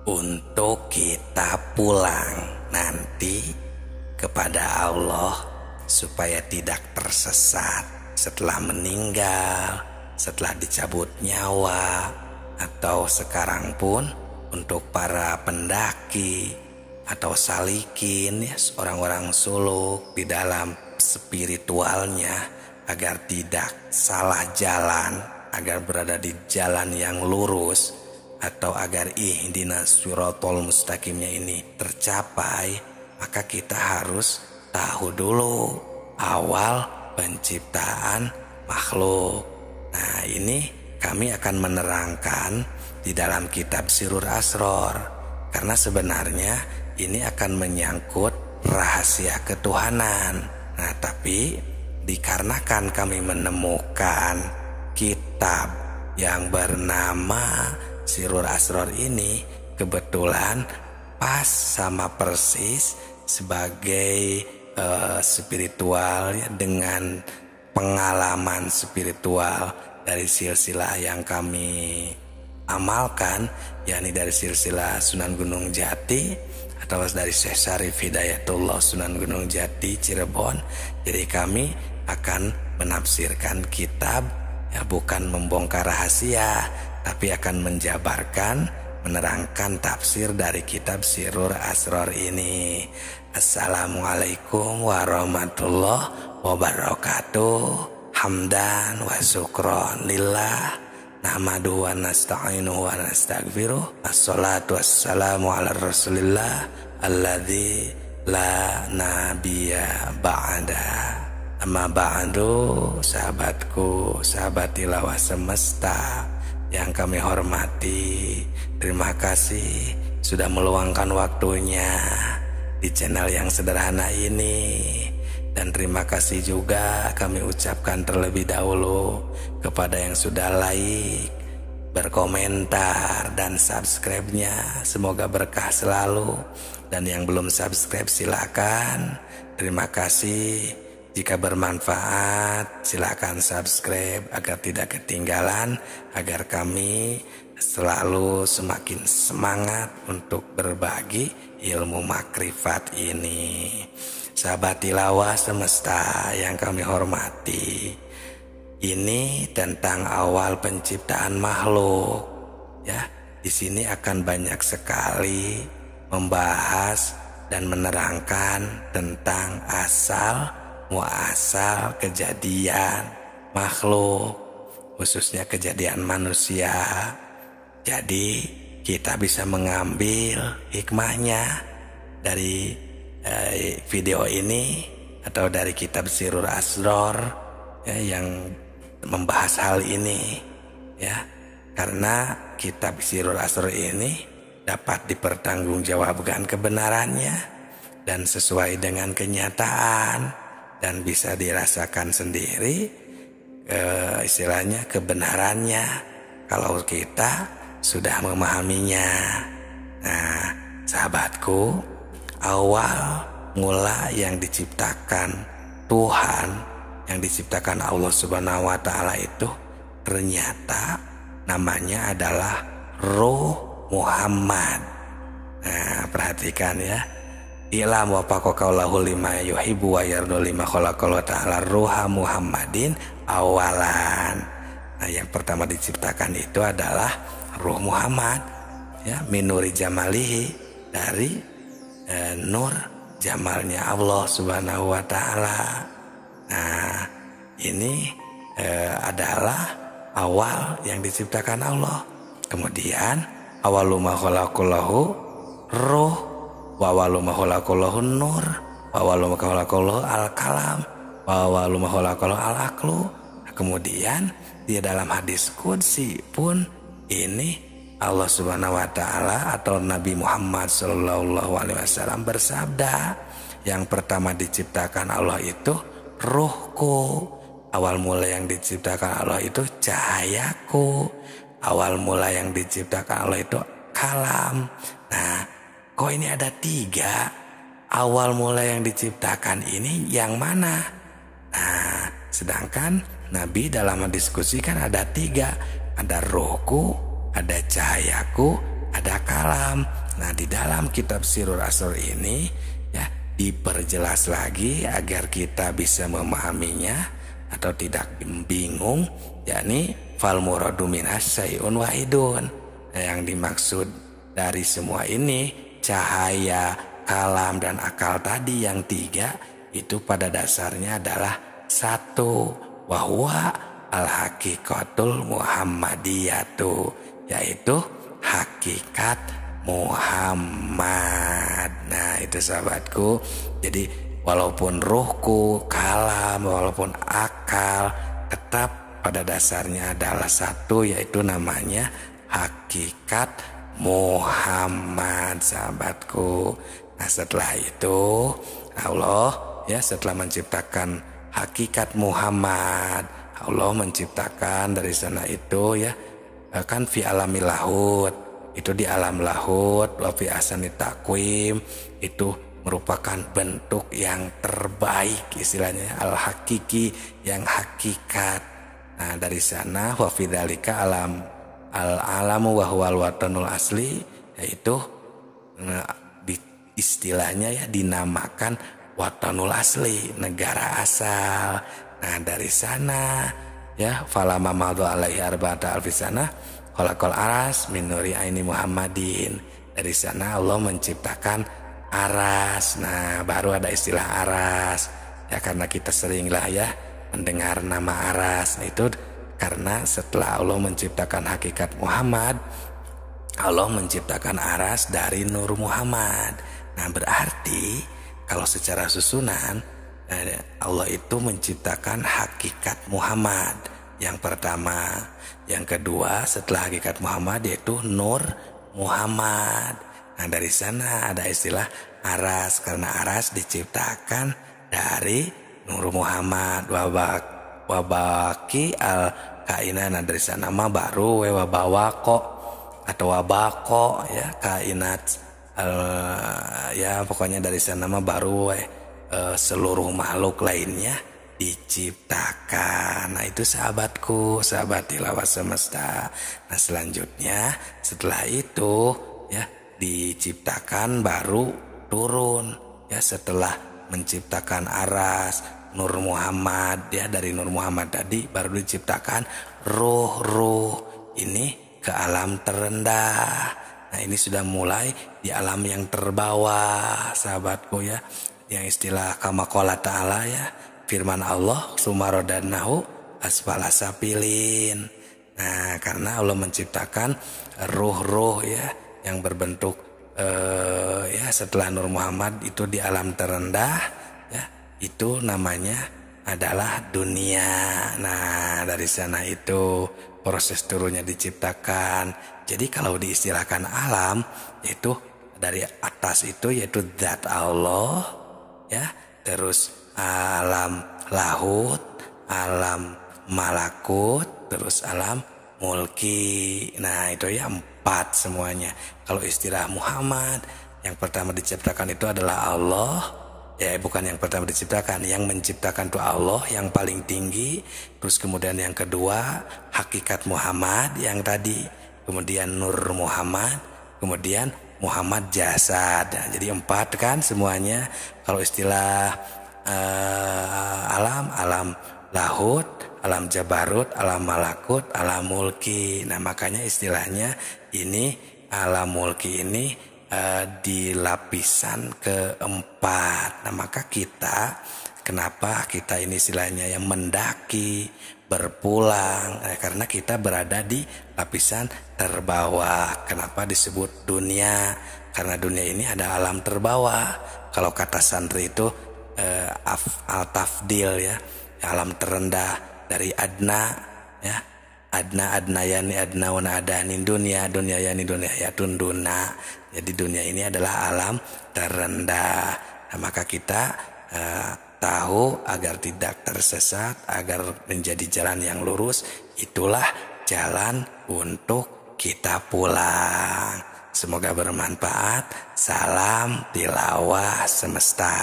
untuk kita pulang nanti kepada Allah supaya tidak tersesat setelah meninggal, setelah dicabut nyawa, atau sekarang pun untuk para pendaki atau salikin, ya, orang-orang suluk di dalam spiritualnya agar tidak salah jalan, agar berada di jalan yang lurus, atau agar ihdinas siratal mustaqimnya ini tercapai, maka kita harus tahu dulu awal penciptaan makhluk. Nah, ini kami akan menerangkan di dalam kitab Sirrul Asror, karena sebenarnya ini akan menyangkut rahasia ketuhanan. Nah, tapi dikarenakan kami menemukan kitab yang bernama Sirrul Asror ini, kebetulan pas sama persis sebagai spiritual, ya, dengan pengalaman spiritual dari silsilah yang kami amalkan, yakni dari silsilah Sunan Gunung Jati atau dari Syekh Syarif Hidayatullah Sunan Gunung Jati Cirebon. Jadi kami akan menafsirkan kitab, ya, bukan membongkar rahasia, tapi akan menjabarkan, menerangkan tafsir dari kitab Sirrul Asror ini. Assalamualaikum warahmatullahi wabarakatuh. Hamdan wa syukron lillah, nahmadu wa nasta'inu wa nastaghfiruh. Assalatu wassalamu ala rasulillah alladzi la nabiyya ba'da. Amma ba'du, sahabatku, sahabat tilawah semesta yang kami hormati, terima kasih sudah meluangkan waktunya di channel yang sederhana ini. Dan terima kasih juga kami ucapkan terlebih dahulu kepada yang sudah like, berkomentar, dan subscribe-nya. Semoga berkah selalu. Dan yang belum subscribe silakan. Terima kasih. Jika bermanfaat silakan subscribe agar tidak ketinggalan, agar kami selalu semakin semangat untuk berbagi ilmu makrifat ini. Sahabat tilawah semesta yang kami hormati, ini tentang awal penciptaan makhluk, ya. Di sini akan banyak sekali membahas dan menerangkan tentang asal muasal kejadian makhluk, khususnya kejadian manusia. Jadi kita bisa mengambil hikmahnya dari video ini atau dari kitab Sirrul Asror, ya, yang membahas hal ini, ya, karena kitab Sirrul Asror ini dapat dipertanggungjawabkan kebenarannya dan sesuai dengan kenyataan dan bisa dirasakan sendiri istilahnya kebenarannya kalau kita sudah memahaminya. Nah, sahabatku, awal mula yang diciptakan Tuhan, yang diciptakan Allah Subhanahu wa Ta'ala itu ternyata namanya adalah Ruh Muhammad. Nah, perhatikan, ya. Ilam wa faqaqallahu lima yuhibbu wa yardu lima khalaqallahu ta'ala ruha Muhammadin awalan. Nah, yang pertama diciptakan itu adalah Ruh Muhammad, ya, minuri jamalihi, dari nur jamalnya Allah Subhanahu wa Ta'ala. Nah, ini adalah awal yang diciptakan Allah. Kemudian awaluma khalaqallahu ruh, wa awaluma khalaqallahu nur, wa awaluma khalaqallahu al-kalam, wa awaluma khalaqallahu al-aqlu. Kemudian di dalam hadis qudsi pun ini Allah Subhanahu wa Ta'ala atau Nabi Muhammad sallallahu alaihi wasallam bersabda, yang pertama diciptakan Allah itu ruhku. Awal mula yang diciptakan Allah itu cahayaku. Awal mula yang diciptakan Allah itu kalam. Nah, kok ini ada 3? Awal mula yang diciptakan ini yang mana? Nah, sedangkan Nabi dalam mendiskusikan ada 3. Ada rohku, ada cahayaku, ada kalam. alam. Nah, di dalam kitab Sirrul Asrar ini ya diperjelas lagi agar kita bisa memahaminya atau tidak bingung, yakni fal muradu minas syai'un wahidun. Nah, yang dimaksud dari semua ini cahaya, kalam dan akal tadi yang tiga itu pada dasarnya adalah satu, wahwa al-haqiqatul muhammadiyatu, yaitu hakikat Muhammad. Nah, itu sahabatku. Jadi walaupun ruhku, kalam, walaupun akal, tetap pada dasarnya adalah satu, yaitu namanya hakikat Muhammad, sahabatku. Nah, setelah itu Allah ya setelah menciptakan hakikat Muhammad, Allah menciptakan dari sana itu ya kan fi alamil lahut, itu di alam lahut, wa fi ahsanit taqwim, itu merupakan bentuk yang terbaik, istilahnya al-hakiki, yang hakikat. Nah, dari sana wa fi dzalika al-alamu wa huwal watanul asli, yaitu istilahnya ya dinamakan watanul asli, negara asal. Nah, dari sana ya falama madhu alaihi arba'ata alfi sana khalaqal aras min nuri aini Muhammadin. Dari sana Allah menciptakan aras. Nah, baru ada istilah aras ya, karena kita seringlah ya mendengar nama aras. Nah, itu karena setelah Allah menciptakan hakikat Muhammad, Allah menciptakan aras dari Nur Muhammad. Nah, berarti kalau secara susunan Allah itu menciptakan hakikat Muhammad yang pertama, yang kedua setelah hakikat Muhammad yaitu Nur Muhammad. Nah, dari sana ada istilah aras, karena aras diciptakan dari Nur Muhammad. Wabaki al kainat. Nah, dari sana mah baru wabawako atau wabako ya kainat. Ya pokoknya dari sana mah baru seluruh makhluk lainnya diciptakan. Nah, itu sahabatku, sahabat tilawah semesta. Nah, selanjutnya setelah itu ya diciptakan baru turun ya, setelah menciptakan aras Nur Muhammad ya, dari Nur Muhammad tadi baru diciptakan ruh ini ke alam terendah. Nah, ini sudah mulai di alam yang terbawah, sahabatku ya, yang istilah kama qala ta'ala ya, firman Allah sumarodanahu asfala sapilin. Nah, karena Allah menciptakan ruh ya yang berbentuk ya setelah Nur Muhammad itu di alam terendah ya, itu namanya adalah dunia. Nah, dari sana itu proses turunnya diciptakan. Jadi kalau diistilahkan alam itu dari atas itu yaitu zat Allah ya, terus alam lahut, alam malakut, terus alam mulki. Nah, itu ya 4 semuanya. Kalau istilah Muhammad yang pertama diciptakan itu adalah Allah. Ya, bukan yang pertama diciptakan, yang menciptakan itu Allah yang paling tinggi. Terus kemudian yang kedua hakikat Muhammad yang tadi, kemudian Nur Muhammad, kemudian Muhammad jasad. Nah, jadi 4 kan semuanya. Kalau istilah alam lahut, alam jabarut, alam malakut, alam mulki. Nah, makanya istilahnya ini alam mulki ini di lapisan keempat. Nah, maka kenapa kita ini istilahnya yang mendaki, berpulang, karena kita berada di lapisan terbawah. Kenapa disebut dunia? Karena dunia ini ada alam terbawah. Kalau kata santri itu al-tafdil ya, alam terendah dari adna ya, adnayani adnauna adani dunia yani dunia ya tunduna. Jadi dunia ini adalah alam terendah. Nah, maka kita tahu agar tidak tersesat, agar menjadi jalan yang lurus, itulah jalan untuk kita pulang. Semoga bermanfaat. Salam tilawah semesta.